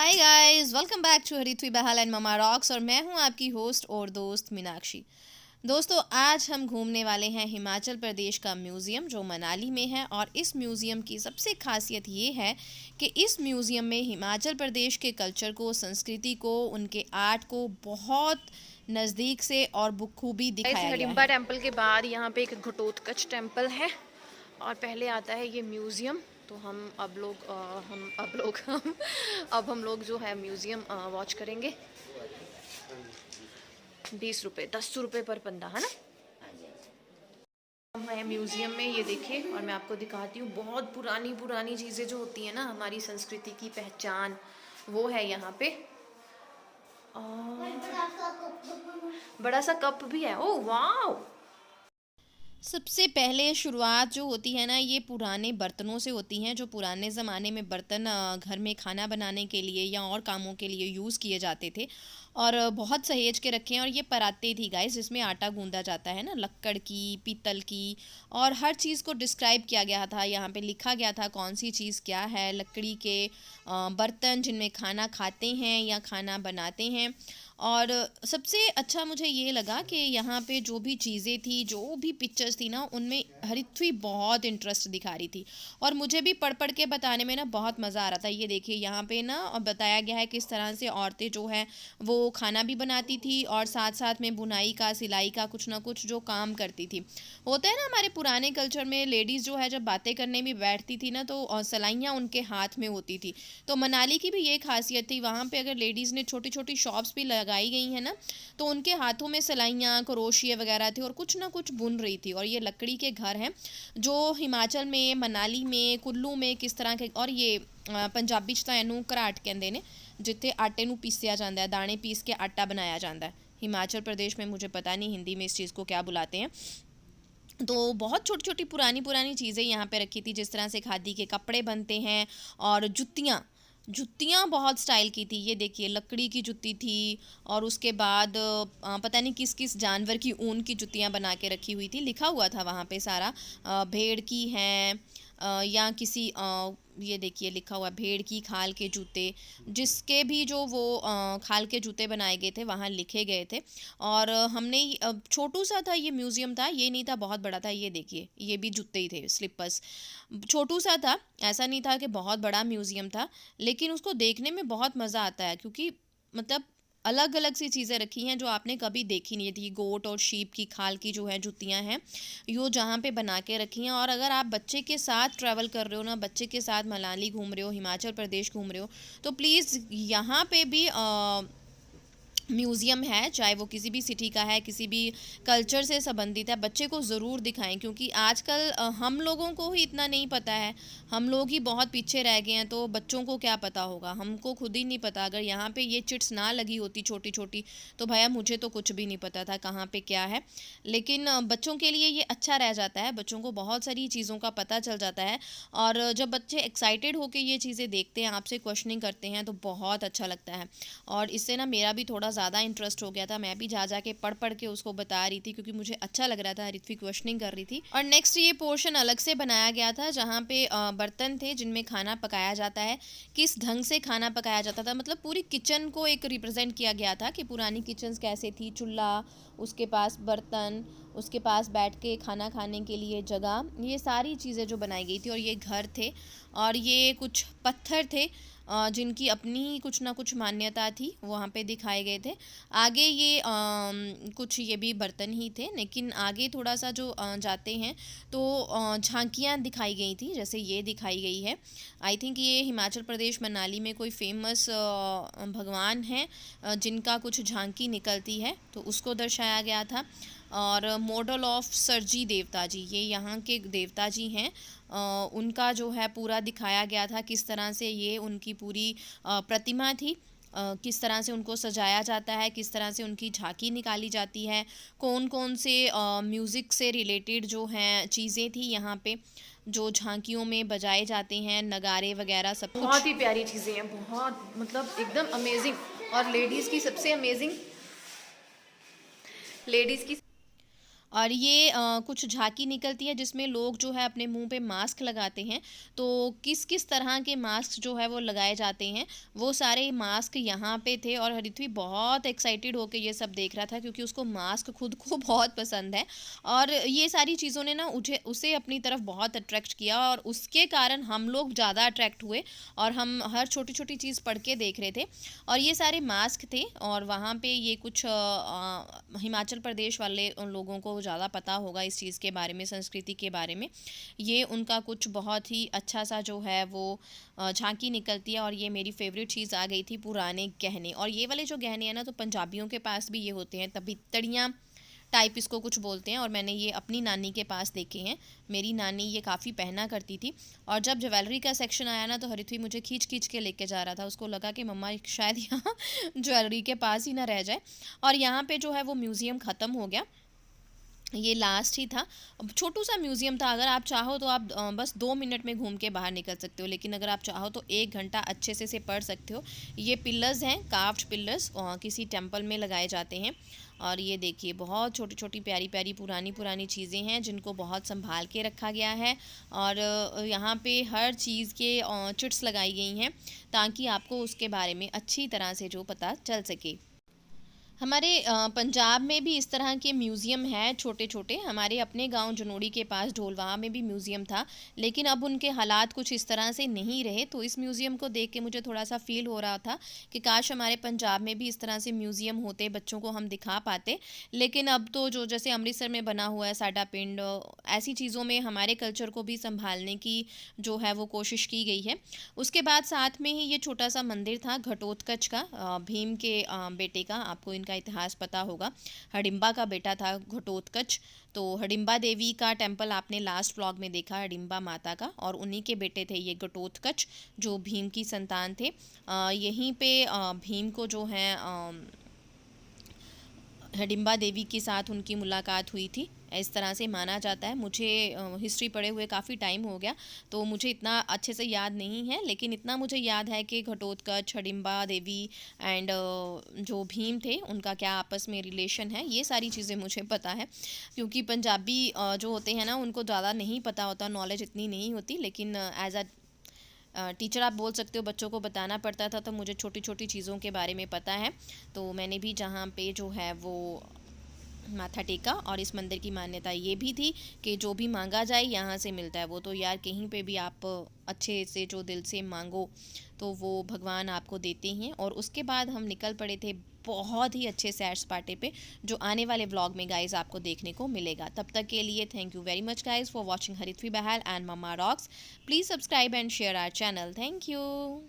Hi guys, welcome back to हरिथ्वी बहाल and mama rocks. और मैं हूं आपकी होस्ट और दोस्त मीनाक्षी। दोस्तों, आज हम घूमने वाले हैं हिमाचल प्रदेश का म्यूज़ियम जो मनाली में है। और इस म्यूज़ियम की सबसे खासियत ये है कि इस म्यूज़ियम में हिमाचल प्रदेश के कल्चर को, संस्कृति को, उनके आर्ट को बहुत नज़दीक से और बखूबी इस दिखाया गया हडिम्बा है। टेम्पल के बाद यहाँ पे एक घटोत्कच टेम्पल है और पहले आता है ये म्यूज़ियम। तो हम लोग जो है म्यूज़ियम वॉच करेंगे। 20 रुपये, 10 रुपये पर बंदा है ना। हम हैं म्यूज़ियम में, ये देखिए। और मैं आपको दिखाती हूँ बहुत पुरानी पुरानी चीज़ें जो होती हैं ना, हमारी संस्कृति की पहचान, वो है यहाँ पे। और बड़ा सा कप भी है। ओह वाह। सबसे पहले शुरुआत जो होती है ना, ये पुराने बर्तनों से होती हैं। जो पुराने ज़माने में बर्तन घर में खाना बनाने के लिए या और कामों के लिए यूज़ किए जाते थे। और बहुत सहेज के रखे हैं। और ये पराते थी गाइस, जिसमें आटा गूंदा जाता है ना, लक्कड़ की, पीतल की। और हर चीज़ को डिस्क्राइब किया गया था, यहाँ पे लिखा गया था कौन सी चीज़ क्या है। लकड़ी के बर्तन जिनमें खाना खाते हैं या खाना बनाते हैं। और सबसे अच्छा मुझे ये लगा कि यहाँ पे जो भी चीज़ें थी, जो भी पिक्चर्स थी ना, उनमें हरिथ्वी बहुत इंटरेस्ट दिखा रही थी। और मुझे भी पढ़ पढ़ के बताने में ना बहुत मज़ा आ रहा था। ये देखिए, यहाँ पे ना बताया गया है किस तरह से औरतें जो है वो खाना भी बनाती थी और साथ साथ में बुनाई का, सिलाई का कुछ ना कुछ जो काम करती थी। होता है ना हमारे पुराने कल्चर में, लेडीज़ जो है जब बातें करने में बैठती थी ना, तो सलाइयाँ उनके हाथ में होती थी। तो मनाली की भी ये खासियत थी, वहाँ पे अगर लेडीज़ ने छोटी छोटी शॉप्स भी लगाई गई हैं ना, तो उनके हाथों में सलाइयाँ, क्रोशिया वगैरह थे और कुछ ना कुछ बुन रही थी। और ये लकड़ी के घर हैं जो हिमाचल में, मनाली में, कुल्लू में किस तरह के। और ये पंजाबी च तां इहनूं घराट कहंदे ने, जिथे आटे नूं पीसिया जाता है, दाने पीस के आटा बनाया जाता है। हिमाचल प्रदेश में मुझे पता नहीं हिंदी में इस चीज़ को क्या बुलाते हैं। तो बहुत छोटी छोटी पुरानी पुरानी चीज़ें यहाँ पे रखी थी, जिस तरह से खादी के कपड़े बनते हैं। और जुत्तियाँ, जुत्तियाँ बहुत स्टाइल की थी। ये देखिए, लकड़ी की जुत्ती थी। और उसके बाद पता नहीं किस किस जानवर की ऊन की जुत्तियाँ बना के रखी हुई थी। लिखा हुआ था वहाँ पे सारा, भेड़ की हैं, या किसी ये देखिए लिखा हुआ है, भेड़ की खाल के जूते। जिसके भी जो वो खाल के जूते बनाए गए थे, वहाँ लिखे गए थे। और छोटू सा था ये म्यूज़ियम, था ये नहीं था बहुत बड़ा था। ये देखिए, ये भी जूते ही थे, स्लिपर्स। छोटू सा था, ऐसा नहीं था कि बहुत बड़ा म्यूज़ियम था। लेकिन उसको देखने में बहुत मज़ा आता है, क्योंकि मतलब अलग अलग सी चीज़ें रखी हैं जो आपने कभी देखी नहीं थी। गोट और शीप की खाल की जो है जुतियाँ हैं, यो जहाँ पे बना के रखी हैं। और अगर आप बच्चे के साथ ट्रैवल कर रहे हो ना, बच्चे के साथ मनाली घूम रहे हो, हिमाचल प्रदेश घूम रहे हो, तो प्लीज़ यहाँ पे भी म्यूज़ियम है, चाहे वो किसी भी सिटी का है, किसी भी कल्चर से संबंधित है, बच्चे को ज़रूर दिखाएं। क्योंकि आजकल हम लोगों को ही इतना नहीं पता है, हम लोग ही बहुत पीछे रह गए हैं, तो बच्चों को क्या पता होगा। हमको खुद ही नहीं पता। अगर यहाँ पे ये चिट्स ना लगी होती छोटी छोटी, तो भैया मुझे तो कुछ भी नहीं पता था कहाँ पे क्या है। लेकिन बच्चों के लिए ये अच्छा रह जाता है, बच्चों को बहुत सारी चीज़ों का पता चल जाता है। और जब बच्चे एक्साइटेड होकर ये चीज़ें देखते हैं, आपसे क्वेश्चनिंग करते हैं, तो बहुत अच्छा लगता है। और इससे ना मेरा भी थोड़ा ज़्यादा इंटरेस्ट हो गया था। मैं भी जा जा के पढ़ पढ़ के उसको बता रही थी, क्योंकि मुझे अच्छा लग रहा था। ऋत्विक क्वेश्चनिंग कर रही थी। और नेक्स्ट ये पोर्शन अलग से बनाया गया था, जहाँ पे बर्तन थे जिनमें खाना पकाया जाता है, किस ढंग से खाना पकाया जाता था। मतलब पूरी किचन को एक रिप्रेजेंट किया गया था कि पुरानी किचन्स कैसे थी। चूल्हा, उसके पास बर्तन, उसके पास बैठ के खाना खाने के लिए जगह, ये सारी चीज़ें जो बनाई गई थी। और ये घर थे, और ये कुछ पत्थर थे जिनकी अपनी ही कुछ ना कुछ मान्यता थी, वहाँ पे दिखाए गए थे। आगे ये कुछ ये भी बर्तन ही थे, लेकिन आगे थोड़ा सा जो जाते हैं, तो झांकियाँ दिखाई गई थी, जैसे ये दिखाई गई है। आई थिंक ये हिमाचल प्रदेश मनाली में कोई फेमस भगवान हैं जिनका कुछ झांकी निकलती है, तो उसको दर्शाया गया था। और मॉडल ऑफ सरजी देवता जी, ये यहाँ के देवता जी हैं। उनका जो है पूरा दिखाया गया था, किस तरह से ये उनकी पूरी प्रतिमा थी। किस तरह से उनको सजाया जाता है, किस तरह से उनकी झांकी निकाली जाती है, कौन कौन से म्यूज़िक से रिलेटेड जो हैं चीज़ें थी यहाँ पे, जो झांकियों में बजाए जाते हैं, नगाड़े वगैरह सब कुछ। बहुत ही प्यारी चीज़ें हैं, बहुत मतलब एकदम अमेजिंग। और लेडीज़ की सबसे अमेजिंग, लेडीज़ की और ये कुछ झांकी निकलती है जिसमें लोग जो है अपने मुंह पे मास्क लगाते हैं। तो किस किस तरह के मास्क जो है वो लगाए जाते हैं, वो सारे मास्क यहाँ पे थे और हरिथ्वी बहुत एक्साइटेड होके ये सब देख रहा था क्योंकि उसको मास्क खुद को बहुत पसंद है। और ये सारी चीज़ों ने ना उसे अपनी तरफ बहुत अट्रैक्ट किया और उसके कारण हम लोग ज़्यादा अट्रैक्ट हुए और हम हर छोटी छोटी चीज़ पढ़ के देख रहे थे। और ये सारे मास्क थे और वहाँ पे ये कुछ हिमाचल प्रदेश वाले उन लोगों को ज़्यादा पता होगा इस चीज़ के बारे में, संस्कृति के बारे में। ये उनका कुछ बहुत ही अच्छा सा जो है वो झांकी निकलती है। और ये मेरी फेवरेट चीज़ आ गई थी, पुराने गहने। और ये वाले जो गहने हैं ना, तो पंजाबियों के पास भी ये होते हैं, तबितड़ियाँ टाइप इसको कुछ बोलते हैं। और मैंने ये अपनी नानी के पास देखे हैं। मेरी नानी ये काफ़ी पहना करती थी। और जब ज्वेलरी का सेक्शन आया ना, तो हरिथ्वी मुझे खींच खींच के लेके जा रहा था। उसको लगा कि मम्मा शायद यहाँ ज्वेलरी के पास ही ना रह जाए। और यहाँ पे जो है वो म्यूज़ियम ख़त्म हो गया, ये लास्ट ही था। अब छोटू सा म्यूज़ियम था, अगर आप चाहो तो आप बस 2 मिनट में घूम के बाहर निकल सकते हो, लेकिन अगर आप चाहो तो 1 घंटा अच्छे से पढ़ सकते हो। ये पिलर्स हैं, कार्व्ड पिलर्स, किसी टेम्पल में लगाए जाते हैं। और ये देखिए बहुत छोटी छोटी प्यारी प्यारी पुरानी पुरानी चीज़ें हैं जिनको बहुत संभाल के रखा गया है। और यहाँ पे हर चीज़ के चिट्स लगाई गई हैं ताकि आपको उसके बारे में अच्छी तरह से जो पता चल सके। हमारे पंजाब में भी इस तरह के म्यूज़ियम हैं छोटे-छोटे। हमारे अपने गांव जनोड़ी के पास ढोलवहाँ में भी म्यूज़ियम था, लेकिन अब उनके हालात कुछ इस तरह से नहीं रहे। तो इस म्यूज़ियम को देख के मुझे थोड़ा-सा फ़ील हो रहा था कि काश हमारे पंजाब में भी इस तरह से म्यूज़ियम होते, बच्चों को हम दिखा पाते। लेकिन अब तो जो जैसे अमृतसर में बना हुआ है साडा पिंड, ऐसी चीज़ों में हमारे कल्चर को भी सँभालने की जो है वो कोशिश की गई है। उसके बाद साथ में ही ये छोटा-सा मंदिर था घटोत्कच का, भीम के बेटे का। आपको इनका इतिहास पता होगा, हडिम्बा का बेटा था घटोत्कच। तो हडिम्बा देवी का टेम्पल आपने लास्ट व्लॉग में देखा, हडिम्बा माता का, और उन्हीं के बेटे थे ये घटोत्कच जो भीम की संतान थे। यहीं पे भीम को जो है हिडिम्बा देवी के साथ उनकी मुलाकात हुई थी, इस तरह से माना जाता है। मुझे हिस्ट्री पढ़े हुए काफ़ी टाइम हो गया, तो मुझे इतना अच्छे से याद नहीं है, लेकिन इतना मुझे याद है कि घटोत्कच, हिडिम्बा देवी एंड जो भीम थे उनका क्या आपस में रिलेशन है, ये सारी चीज़ें मुझे पता है। क्योंकि पंजाबी जो होते हैं ना, उनको ज़्यादा नहीं पता होता, नॉलेज इतनी नहीं होती, लेकिन एज अ टीचर आप बोल सकते हो, बच्चों को बताना पड़ता था, तो मुझे छोटी छोटी चीज़ों के बारे में पता है। तो मैंने भी जहाँ पे जो है वो माथा टेका। और इस मंदिर की मान्यता ये भी थी कि जो भी मांगा जाए यहाँ से मिलता है। वो तो यार कहीं पे भी आप अच्छे से जो दिल से मांगो तो वो भगवान आपको देते हैं। और उसके बाद हम निकल पड़े थे बहुत ही अच्छे सैर सपाटे पे, जो आने वाले व्लॉग में गाइज आपको देखने को मिलेगा। तब तक के लिए thank you very much guys for watching Harithvi Behl and mamma rocks. Please subscribe and share our channel. Thank you.